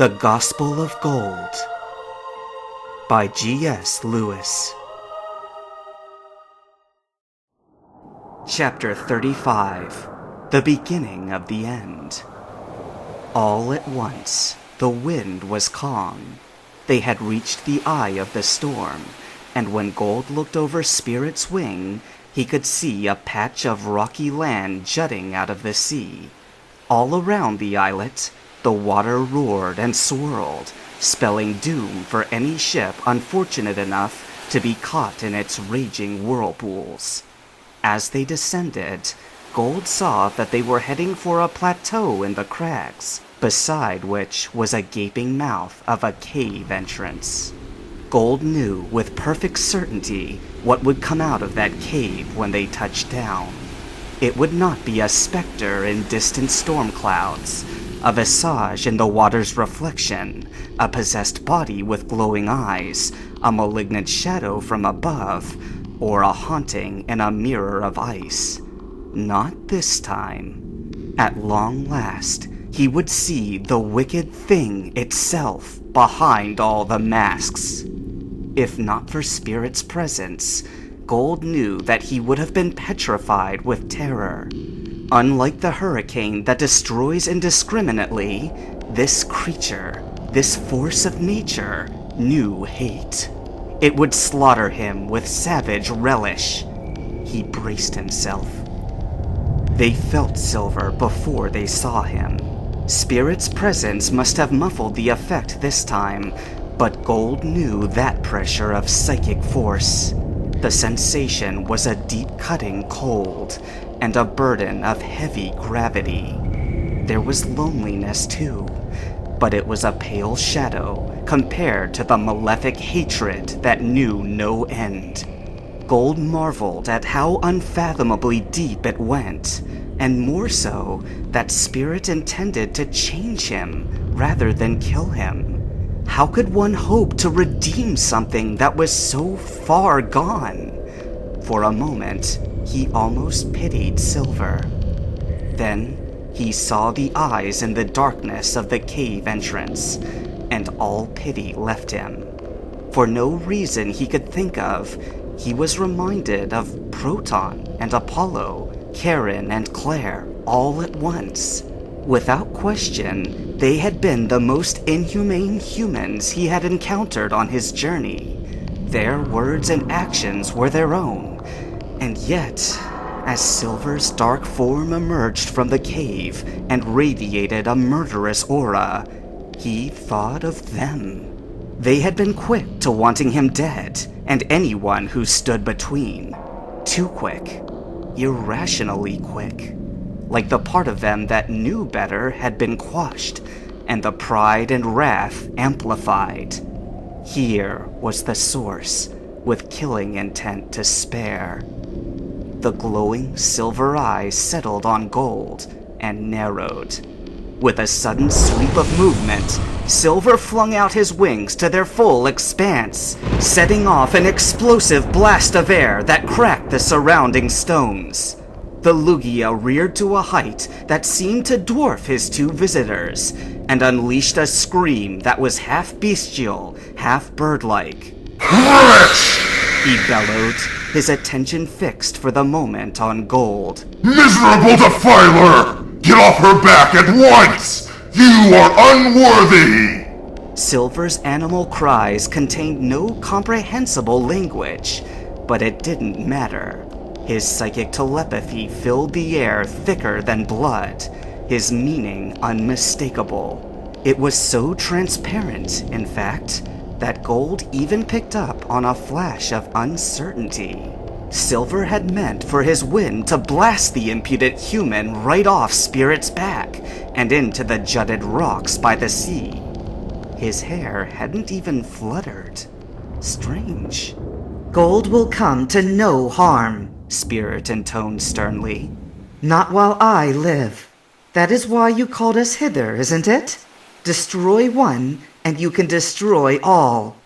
The Gospel of Gold by G.S. Lewis. Chapter 35. The Beginning of the End. All at once, the wind was calm. They had reached the eye of the storm, and when Gold looked over Spirit's wing, he could see a patch of rocky land jutting out of the sea. All around the islet, the water roared and swirled, spelling doom for any ship unfortunate enough to be caught in its raging whirlpools. As they descended, Gold saw that they were heading for a plateau in the crags, beside which was a gaping mouth of a cave entrance. Gold knew with perfect certainty what would come out of that cave when they touched down. It would not be a specter in distant storm clouds, a visage in the water's reflection, a possessed body with glowing eyes, a malignant shadow from above, or a haunting in a mirror of ice. Not this time. At long last, he would see the wicked thing itself behind all the masks. If not for Spirit's presence, Gold knew that he would have been petrified with terror. Unlike the hurricane that destroys indiscriminately, this creature, this force of nature, knew hate. It would slaughter him with savage relish. He braced himself. They felt Silver before they saw him. Spirit's presence must have muffled the effect this time, but Gold knew that pressure of psychic force. The sensation was a deep-cutting cold, and a burden of heavy gravity. There was loneliness too, but it was a pale shadow compared to the malefic hatred that knew no end. Gold marveled at how unfathomably deep it went, and more so, that Spirit intended to change him rather than kill him. How could one hope to redeem something that was so far gone? For a moment, he almost pitied Silver. Then, he saw the eyes in the darkness of the cave entrance, and all pity left him. For no reason he could think of, he was reminded of Proton and Apollo, Karen and Claire, all at once. Without question, they had been the most inhumane humans he had encountered on his journey. Their words and actions were their own. And yet, as Silver's dark form emerged from the cave and radiated a murderous aura, he thought of them. They had been quick to wanting him dead, and anyone who stood between. Too quick. Irrationally quick. Like the part of them that knew better had been quashed, and the pride and wrath amplified. Here was the source, with killing intent to spare. The glowing silver eyes settled on Gold and narrowed. With a sudden sweep of movement, Silver flung out his wings to their full expanse, setting off an explosive blast of air that cracked the surrounding stones. The Lugia reared to a height that seemed to dwarf his two visitors, and unleashed a scream that was half bestial, half bird-like. He bellowed, his attention fixed for the moment on Gold. Miserable defiler! Get off her back at once! You are unworthy! Silver's animal cries contained no comprehensible language, but it didn't matter. His psychic telepathy filled the air thicker than blood, his meaning unmistakable. It was so transparent, in fact, that Gold even picked up on a flash of uncertainty. Silver had meant for his wind to blast the impudent human right off Spirit's back and into the jutted rocks by the sea. His hair hadn't even fluttered. Strange. Gold will come to no harm, Spirit intoned sternly. Not while I live. That is why you called us hither, isn't it? Destroy one, and you can destroy all.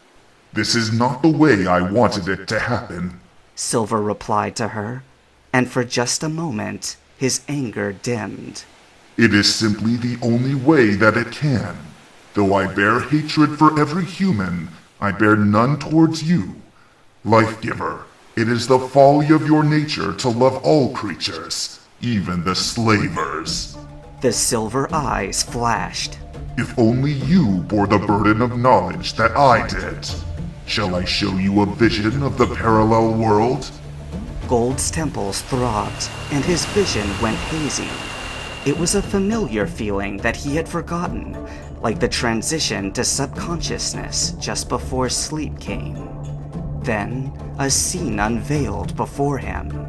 This is not the way I wanted it to happen, Silver replied to her, and for just a moment, his anger dimmed. It is simply the only way that it can. Though I bear hatred for every human, I bear none towards you. Life-giver, it is the folly of your nature to love all creatures, even the slavers. The silver eyes flashed. If only you bore the burden of knowledge that I did. Shall I show you a vision of the parallel world? Gold's temples throbbed, and his vision went hazy. It was a familiar feeling that he had forgotten, like the transition to subconsciousness just before sleep came. Then, a scene unveiled before him.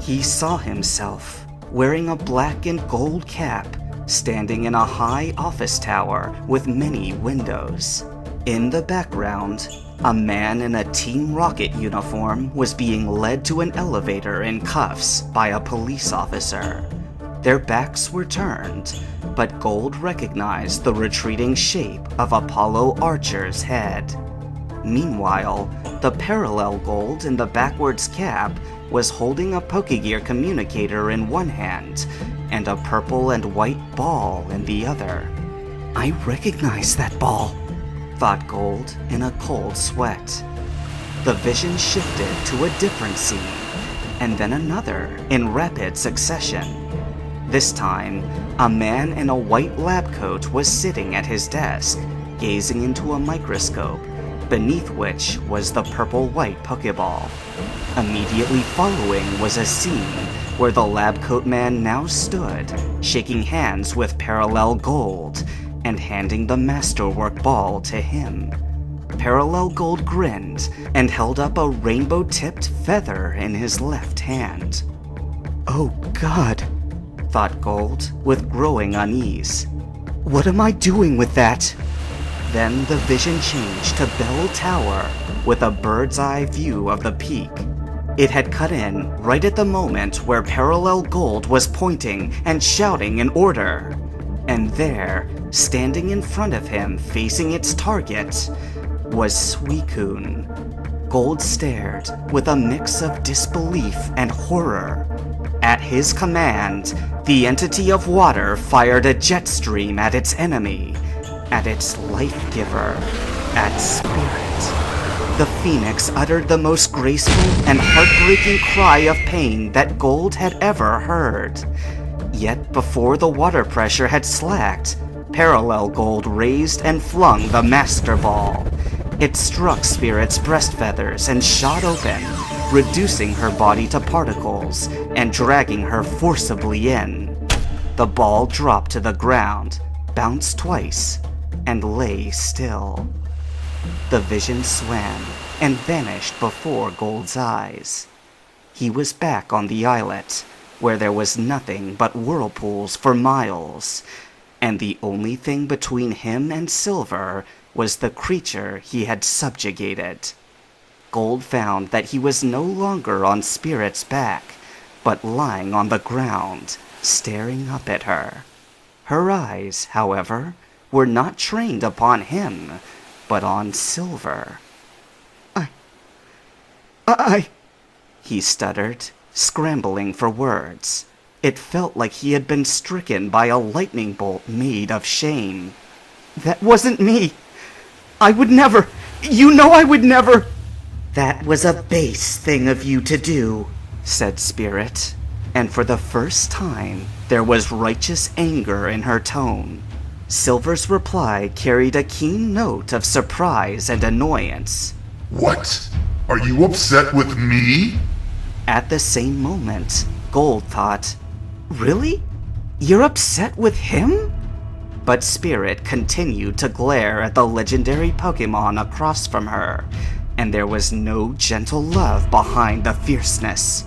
He saw himself, wearing a black and gold cap, standing in a high office tower with many windows. In the background, a man in a Team Rocket uniform was being led to an elevator in cuffs by a police officer. Their backs were turned, but Gold recognized the retreating shape of Apollo Archer's head. Meanwhile, the parallel Gold in the backwards cap was holding a Pokegear communicator in one hand and a purple and white ball in the other. I recognize that ball, thought Gold in a cold sweat. The vision shifted to a different scene, and then another in rapid succession. This time, a man in a white lab coat was sitting at his desk, gazing into a microscope, beneath which was the purple-white Pokeball. Immediately following was a scene where the lab coat man now stood, shaking hands with Parallel Gold and handing the masterwork ball to him. Parallel Gold grinned and held up a rainbow-tipped feather in his left hand. Oh God, thought Gold with growing unease. What am I doing with that? Then the vision changed to Bell Tower with a bird's eye view of the peak. It had cut in right at the moment where Parallel Gold was pointing and shouting an order. And there, standing in front of him facing its target, was Suicune. Gold stared with a mix of disbelief and horror. At his command, the entity of water fired a jet stream at its enemy, at its life-giver, at Spirit. The Phoenix uttered the most graceful and heartbreaking cry of pain that Gold had ever heard. Yet before the water pressure had slacked, Parallel Gold raised and flung the Master Ball. It struck Spirit's breast feathers and shot open, reducing her body to particles and dragging her forcibly in. The ball dropped to the ground, bounced twice, and lay still. The vision swam and vanished before Gold's eyes. He was back on the islet, where there was nothing but whirlpools for miles, and the only thing between him and Silver was the creature he had subjugated. Gold found that he was no longer on Spirit's back, but lying on the ground, staring up at her. Her eyes, however, were not trained upon him, but on Silver. He stuttered, scrambling for words. It felt like he had been stricken by a lightning bolt made of shame. That wasn't me. I would never. You know I would never. That was a base thing of you to do, said Spirit, and for the first time, there was righteous anger in her tone. Silver's reply carried a keen note of surprise and annoyance. What? Are you upset with me? At the same moment, Gold thought, really? You're upset with him? But Spirit continued to glare at the legendary Pokemon across from her, and there was no gentle love behind the fierceness.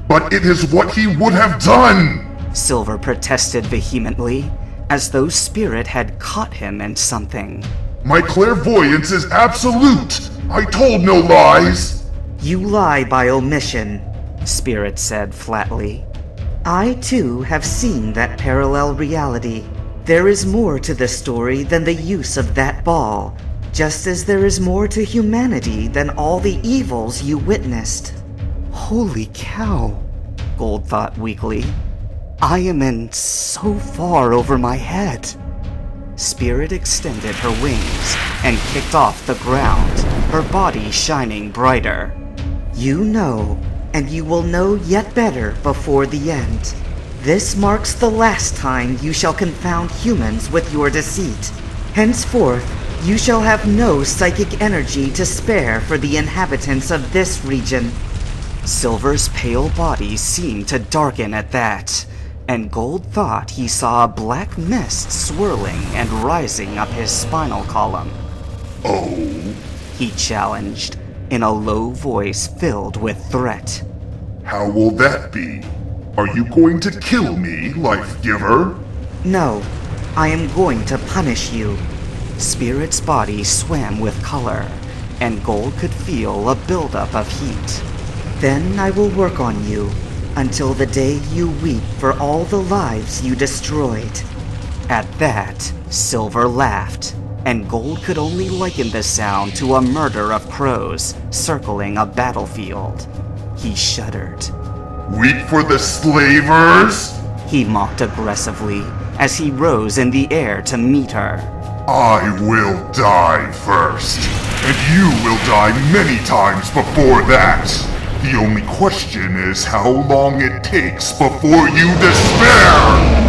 But it is what he would have done! Silver protested vehemently, as though Spirit had caught him in something. My clairvoyance is absolute! I told no lies! You lie by omission, Spirit said flatly. I too have seen that parallel reality. There is more to the story than the use of that ball, just as there is more to humanity than all the evils you witnessed. Holy cow, Gold thought weakly. I am in so far over my head. Spirit extended her wings and kicked off the ground, her body shining brighter. You know, and you will know yet better before the end. This marks the last time you shall confound humans with your deceit. Henceforth, you shall have no psychic energy to spare for the inhabitants of this region. Silver's pale body seemed to darken at that, and Gold thought he saw a black mist swirling and rising up his spinal column. Oh? He challenged, in a low voice filled with threat. How will that be? Are you going to kill me, Life Giver? No, I am going to punish you. Spirit's body swam with color, and Gold could feel a buildup of heat. Then I will work on you until the day you weep for all the lives you destroyed. At that, Silver laughed, and Gold could only liken the sound to a murder of crows circling a battlefield. He shuddered. Weep for the slavers? He mocked aggressively as he rose in the air to meet her. I will die first, and you will die many times before that. The only question is how long it takes before you despair!